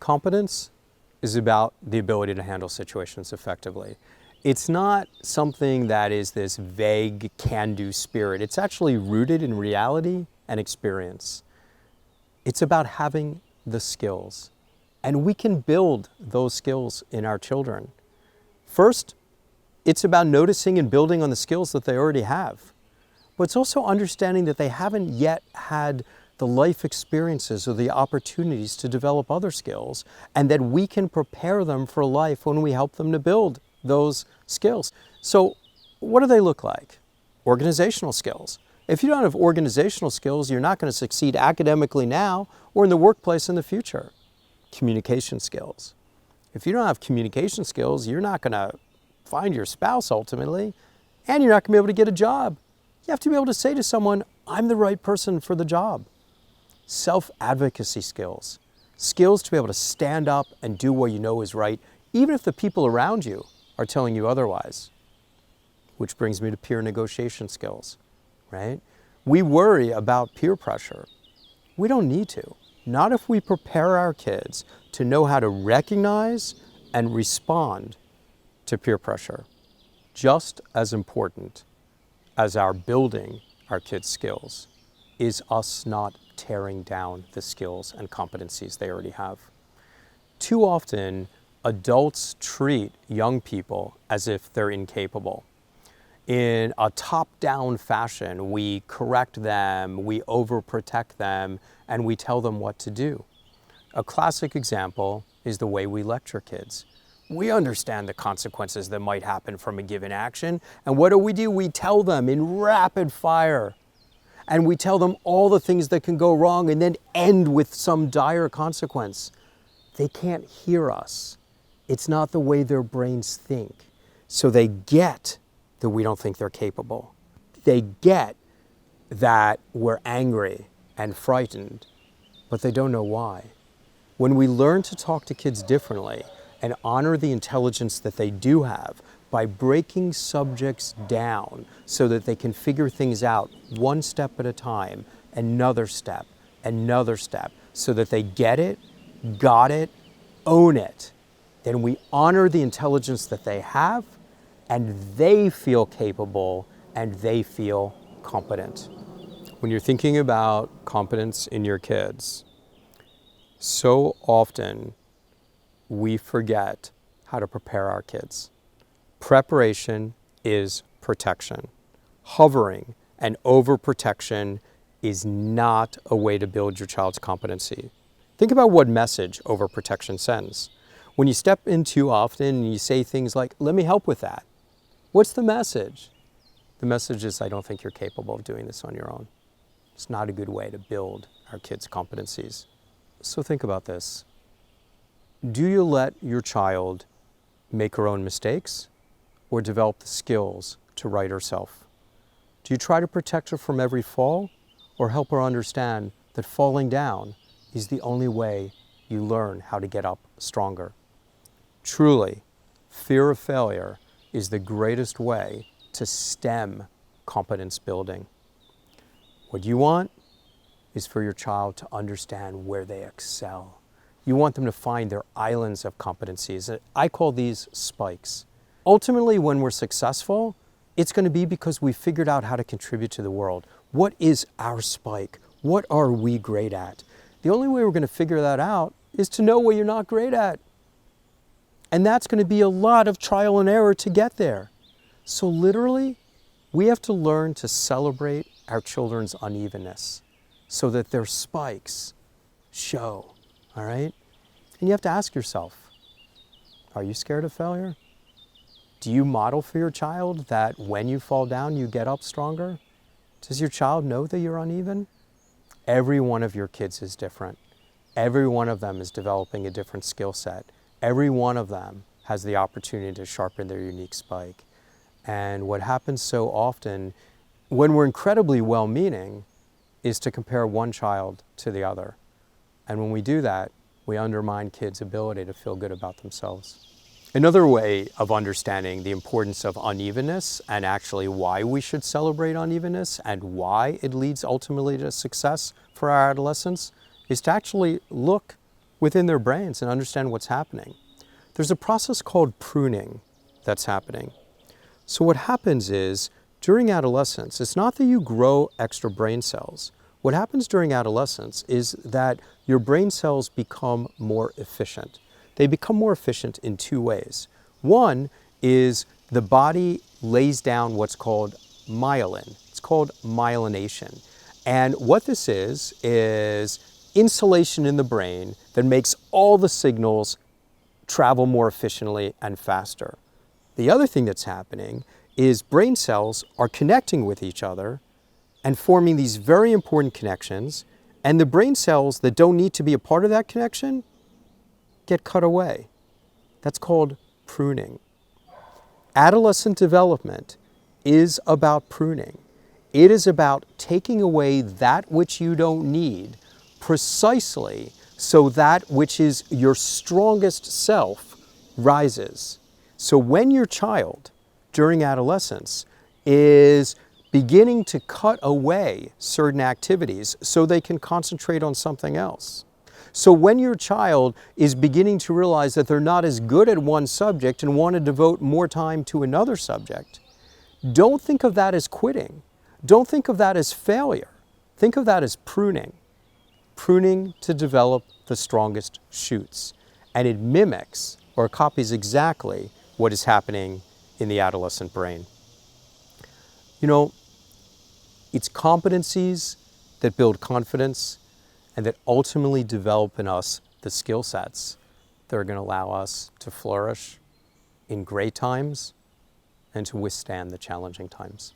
Competence is about the ability to handle situations effectively. It's not something that is this vague can-do spirit. It's actually rooted in reality and experience. It's about having the skills, and we can build those skills in our children. First, it's about noticing and building on the skills that they already have. But it's also understanding that they haven't yet had the life experiences or the opportunities to develop other skills, and that we can prepare them for life when we help them to build those skills. So what do they look like? Organizational skills. If you don't have organizational skills, you're not going to succeed academically now or in the workplace in the future. Communication skills. If you don't have communication skills, you're not going to find your spouse ultimately, and you're not going to be able to get a job. You have to be able to say to someone, I'm the right person for the job. Self-advocacy skills. Skills to be able to stand up and do what you know is right, even if the people around you are telling you otherwise. Which brings me to peer negotiation skills, right? We worry about peer pressure. We don't need to. Not if we prepare our kids to know how to recognize and respond to peer pressure. Just as important as our building our kids' skills is us not tearing down the skills and competencies they already have. Too often, adults treat young people as if they're incapable. In a top-down fashion, we correct them, we overprotect them, and we tell them what to do. A classic example is the way we lecture kids. We understand the consequences that might happen from a given action, and what do? We tell them in rapid fire. And we tell them all the things that can go wrong and then end with some dire consequence. They can't hear us. It's not the way their brains think. So they get that we don't think they're capable. They get that we're angry and frightened, but they don't know why. When we learn to talk to kids differently and honor the intelligence that they do have by breaking subjects down so that they can figure things out one step at a time, another step, so that they get it, got it, own it, then we honor the intelligence that they have, and they feel capable and they feel competent. When you're thinking about competence in your kids, so often we forget how to prepare our kids. Preparation is protection. Hovering and overprotection is not a way to build your child's competency. Think about what message overprotection sends. When you step in too often and you say things like, let me help with that, what's the message? The message is, I don't think you're capable of doing this on your own. It's not a good way to build our kids' competencies. So think about this. Do you let your child make her own mistakes or develop the skills to right herself? Do you try to protect her from every fall or help her understand that falling down is the only way you learn how to get up stronger? Truly, fear of failure is the greatest way to stem competence building. What you want is for your child to understand where they excel. You want them to find their islands of competencies. I call these spikes. Ultimately, when we're successful, it's going to be because we figured out how to contribute to the world. What is our spike? What are we great at? The only way we're going to figure that out is to know what you're not great at. And that's going to be a lot of trial and error to get there. So literally, we have to learn to celebrate our children's unevenness so that their spikes show, all right? And you have to ask yourself, are you scared of failure? Do you model for your child that when you fall down, you get up stronger? Does your child know that you're uneven? Every one of your kids is different. Every one of them is developing a different skill set. Every one of them has the opportunity to sharpen their unique spike. And what happens so often, when we're incredibly well-meaning, is to compare one child to the other. And when we do that, we undermine kids' ability to feel good about themselves. Another way of understanding the importance of unevenness and actually why we should celebrate unevenness and why it leads ultimately to success for our adolescents is to actually look within their brains and understand what's happening. There's a process called pruning that's happening. So what happens is, during adolescence, it's not that you grow extra brain cells. What happens during adolescence is that your brain cells become more efficient. They become more efficient in two ways. One is the body lays down what's called myelin. It's called myelination. And what this is insulation in the brain that makes all the signals travel more efficiently and faster. The other thing that's happening is brain cells are connecting with each other and forming these very important connections, and the brain cells that don't need to be a part of that connection get cut away. That's called pruning. Adolescent development is about pruning. It is about taking away that which you don't need precisely so that which is your strongest self rises. So when your child, during adolescence, is beginning to cut away certain activities so they can concentrate on something else. So when your child is beginning to realize that they're not as good at one subject and want to devote more time to another subject, don't think of that as quitting. Don't think of that as failure. Think of that as pruning. Pruning to develop the strongest shoots. And it mimics or copies exactly what is happening in the adolescent brain. You know, it's competencies that build confidence and that ultimately develop in us the skill sets that are going to allow us to flourish in great times and to withstand the challenging times.